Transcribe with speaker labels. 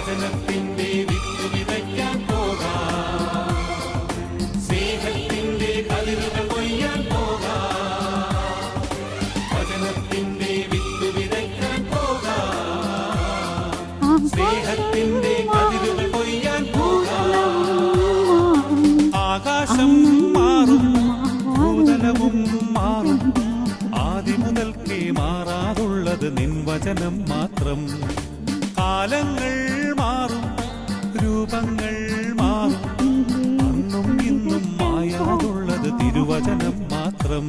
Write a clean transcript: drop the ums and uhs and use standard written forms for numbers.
Speaker 1: വചനത്തിന്റെ വിത്ത് വിതയ്ക്കാൻ പോകാം, സ്നേഹത്തിന്റെ കതിരുകൾ കൊയ്യാൻ പോകാം. വചനത്തിന്റെ വിത്ത് വിതയ്ക്കാൻ പോകാം, സ്നേഹത്തിന്റെ കതിരുകൾ കൊയ്യാൻ പോകാം. ആകാശം മാറും, ഭൂതലവും മാറും, ആദ്യം മുതൽക്കേ മാറാതുള്ളത് നിൻ വചനം മാത്രം. കാലങ്ങൾ മാറും, രൂപങ്ങൾ മാറും, അന്നും ഇന്നും മായാതുള്ളത് തിരുവചനം മാത്രം.